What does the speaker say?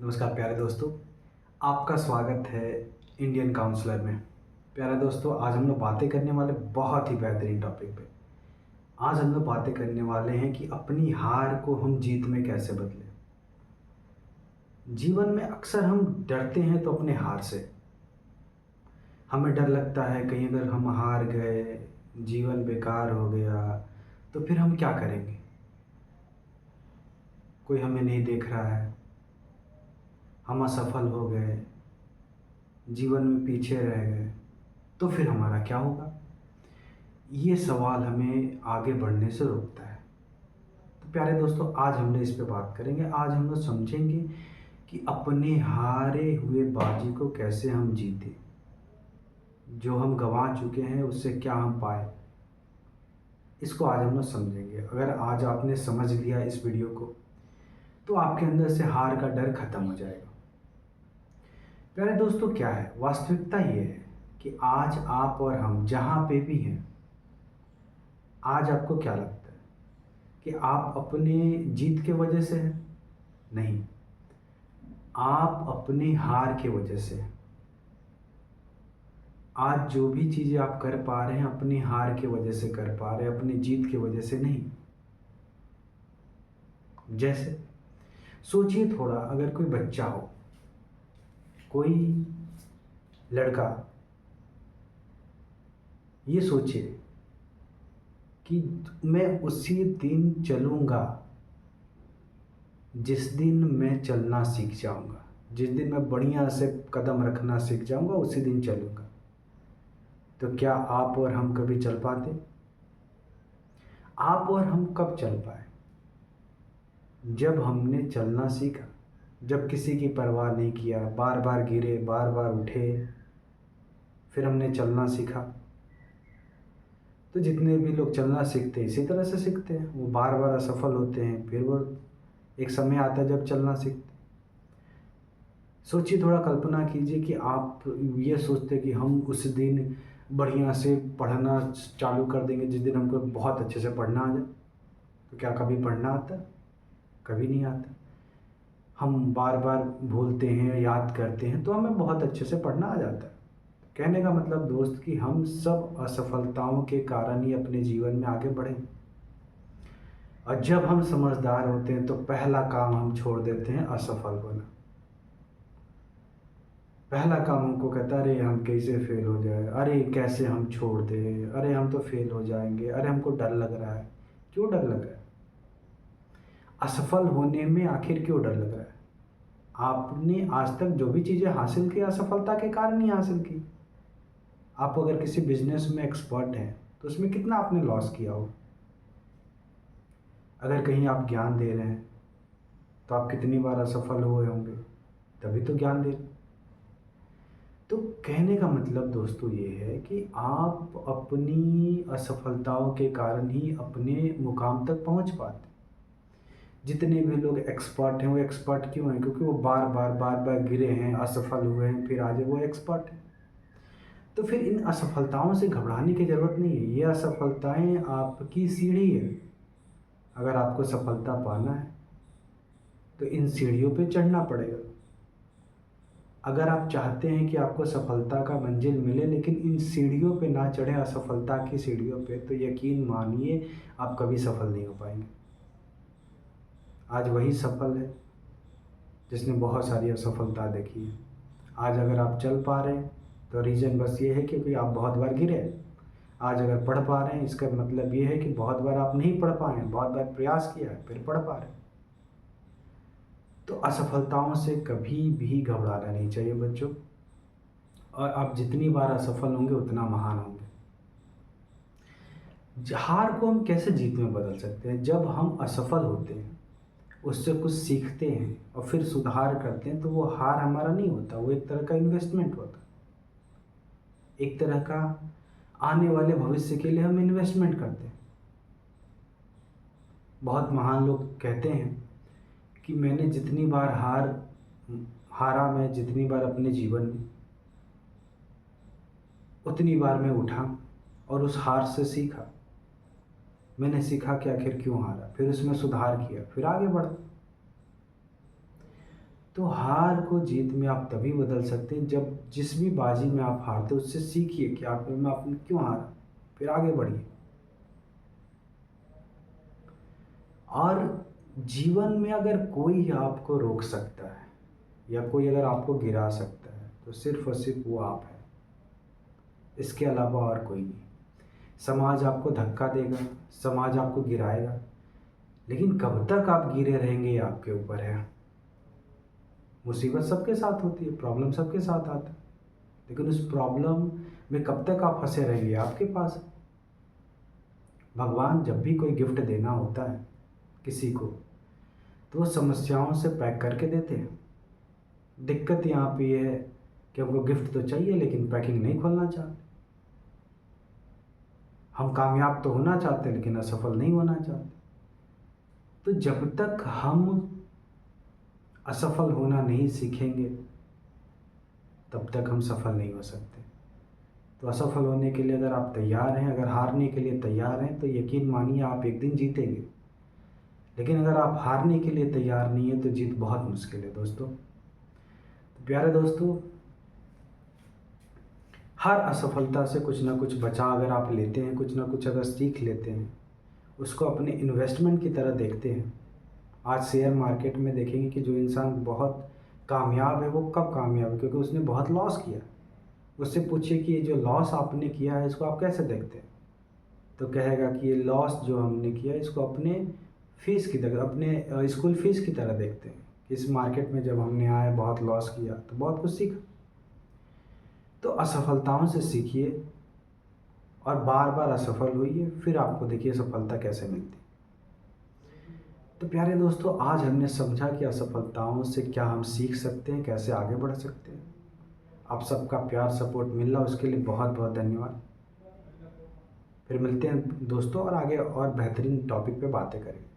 नमस्कार प्यारे दोस्तों, आपका स्वागत है इंडियन काउंसलर में। प्यारे दोस्तों, आज हम लोग बातें करने वाले बहुत ही बेहतरीन टॉपिक पे। आज हम लोग बातें करने वाले हैं कि अपनी हार को हम जीत में कैसे बदलें। जीवन में अक्सर हम डरते हैं तो अपने हार से। हमें डर लगता है कहीं अगर हम हार गए, जीवन बेकार हो गया तो फिर हम क्या करेंगे। कोई हमें नहीं देख रहा है, हम असफल हो गए, जीवन में पीछे रह गए, तो फिर हमारा क्या होगा। ये सवाल हमें आगे बढ़ने से रोकता है। तो प्यारे दोस्तों, आज हम लोग इस पे बात करेंगे। आज हम लोग समझेंगे कि अपने हारे हुए बाजी को कैसे हम जीते, जो हम गंवा चुके हैं उससे क्या हम पाए, इसको आज हम लोग समझेंगे। अगर आज आपने समझ लिया इस वीडियो को तो आपके अंदर से हार का डर खत्म हो जाएगा। प्यारे दोस्तों, क्या है वास्तविकता ये है कि आज आप और हम जहाँ पे भी हैं, आज आपको क्या लगता है कि आप अपने जीत के वजह से हैं? नहीं, आप अपनी हार के वजह से हैं। आज जो भी चीज़ें आप कर पा रहे हैं अपनी हार के वजह से कर पा रहे हैं, अपनी जीत की वजह से नहीं। जैसे सोचिए थोड़ा, अगर कोई बच्चा हो, कोई लड़का, ये सोचिए कि मैं उसी दिन चलूँगा जिस दिन मैं चलना सीख जाऊँगा, जिस दिन मैं बढ़िया से कदम रखना सीख जाऊँगा उसी दिन चलूँगा। तो क्या आप और हम कभी चल पाते? आप और हम कब चल पाए? जब हमने चलना सीखा, जब किसी की परवाह नहीं किया, बार बार गिरे, बार बार उठे, फिर हमने चलना सीखा। तो जितने भी लोग चलना सीखते हैं इसी तरह से सीखते हैं, वो बार बार असफल होते हैं, फिर वो एक समय आता है जब चलना सीखते हैं। सोचिए, थोड़ा कल्पना कीजिए कि आप ये सोचते कि हम उस दिन बढ़िया से पढ़ना चालू कर देंगे जिस दिन हमको बहुत अच्छे से पढ़ना आ जाए। तो क्या कभी पढ़ना आता? कभी नहीं आता। हम बार बार भूलते हैं, याद करते हैं तो हमें बहुत अच्छे से पढ़ना आ जाता है। कहने का मतलब दोस्त कि हम सब असफलताओं के कारण ही अपने जीवन में आगे बढ़े। और जब हम समझदार होते हैं तो पहला काम हम छोड़ देते हैं असफल होना। पहला काम हमको कहता है अरे हम कैसे फेल हो जाए, अरे कैसे हम छोड़ दें, अरे हम तो फेल हो जाएंगे, अरे हमको डर लग रहा है। क्यों डर लग रहा है? असफल होने में आखिर क्यों डर लग रहा है? आपने आज तक जो भी चीज़ें हासिल की असफलता के कारण ही हासिल की। आप अगर किसी बिजनेस में एक्सपर्ट हैं तो उसमें कितना आपने लॉस किया हो। अगर कहीं आप ज्ञान दे रहे हैं तो आप कितनी बार असफल हुए होंगे, तभी तो ज्ञान दे रहे हैं। तो कहने का मतलब दोस्तों ये है कि आप अपनी असफलताओं के कारण ही अपने मुकाम तक पहुंच पाते। जितने भी लोग एक्सपर्ट हैं वो एक्सपर्ट क्यों हैं? क्योंकि वो बार बार गिरे हैं, असफल हुए हैं, फिर आज वो एक्सपर्ट हैं। तो फिर इन असफलताओं से घबराने की ज़रूरत नहीं है। ये असफलताएं आपकी सीढ़ी है। अगर आपको सफलता पाना है तो इन सीढ़ियों पे चढ़ना पड़ेगा। अगर आप चाहते हैं कि आपको सफलता का मंजिल मिले लेकिन इन सीढ़ियों पे ना चढ़े, असफलता की सीढ़ियों पे, तो यकीन मानिए आप कभी सफल नहीं हो पाएंगे। आज वही सफल है जिसने बहुत सारी असफलता देखी है। आज अगर आप चल पा रहे हैं तो रीज़न बस ये है क्योंकि आप बहुत बार गिरे। आज अगर पढ़ पा रहे हैं इसका मतलब ये है कि बहुत बार आप नहीं पढ़ पाए, बहुत बार प्रयास किया है फिर पढ़ पा रहे हैं। तो असफलताओं से कभी भी घबराना नहीं चाहिए बच्चों। और आप जितनी बार असफल होंगे उतना महान होंगे। हार को हम कैसे जीत में बदल सकते हैं? जब हम असफल होते हैं, उससे कुछ सीखते हैं और फिर सुधार करते हैं तो वो हार हमारा नहीं होता, वो एक तरह का इन्वेस्टमेंट होता है। एक तरह का आने वाले भविष्य के लिए हम इन्वेस्टमेंट करते हैं। बहुत महान लोग कहते हैं कि मैंने जितनी बार हारा मैं जितनी बार अपने जीवन में, उतनी बार मैं उठा और उस हार से सीखा। मैंने सीखा कि आखिर क्यों हारा, फिर उसमें सुधार किया, फिर आगे बढ़ा। तो हार को जीत में आप तभी बदल सकते हैं जब जिस भी बाजी में आप हारते हो उससे सीखिए कि आपने क्यों हारा, फिर आगे बढ़िए। और जीवन में अगर कोई आपको रोक सकता है या कोई अगर आपको गिरा सकता है तो सिर्फ और सिर्फ वो आप है, इसके अलावा और कोई नहीं। समाज आपको धक्का देगा, समाज आपको गिराएगा, लेकिन कब तक आप गिरे रहेंगे ये आपके ऊपर है। मुसीबत सबके साथ होती है, प्रॉब्लम सबके साथ आता है, लेकिन उस प्रॉब्लम में कब तक आप फंसे रहेंगे आपके पास है। भगवान जब भी कोई गिफ्ट देना होता है किसी को तो वो समस्याओं से पैक करके देते हैं। दिक्कत यहाँ पे ये है कि हमको गिफ्ट तो चाहिए लेकिन पैकिंग नहीं खोलना चाहते। हम कामयाब तो होना चाहते हैं लेकिन असफल नहीं होना चाहते। तो जब तक हम असफल होना नहीं सीखेंगे तब तक हम सफल नहीं हो सकते। तो असफल होने के लिए अगर आप तैयार हैं, अगर हारने के लिए तैयार हैं, तो यकीन मानिए आप एक दिन जीतेंगे। लेकिन अगर आप हारने के लिए तैयार नहीं है तो जीत बहुत मुश्किल है दोस्तों। तो प्यारे दोस्तों, हर असफलता से कुछ ना कुछ बचा अगर आप लेते हैं, कुछ ना कुछ अगर सीख लेते हैं, उसको अपने इन्वेस्टमेंट की तरह देखते हैं। आज शेयर मार्केट में देखेंगे कि जो इंसान बहुत कामयाब है वो कब कामयाब है, क्योंकि उसने बहुत लॉस किया। उससे पूछिए कि ये जो लॉस आपने किया है इसको आप कैसे देखते हैं, तो कहेगा कि ये लॉस जो हमने किया इसको अपने फीस की तरह, अपने स्कूल फीस की तरह देखते हैं कि इस मार्केट में जब हमने आए बहुत लॉस किया तो बहुत कुछ सीखा। तो असफलताओं से सीखिए और बार बार असफल होइए, फिर आपको देखिए सफलता कैसे मिलती। तो प्यारे दोस्तों, आज हमने समझा कि असफलताओं से क्या हम सीख सकते हैं, कैसे आगे बढ़ सकते हैं। आप सबका प्यार सपोर्ट मिल रहा, उसके लिए बहुत बहुत धन्यवाद। फिर मिलते हैं दोस्तों और आगे और बेहतरीन टॉपिक पे बातें करेंगे।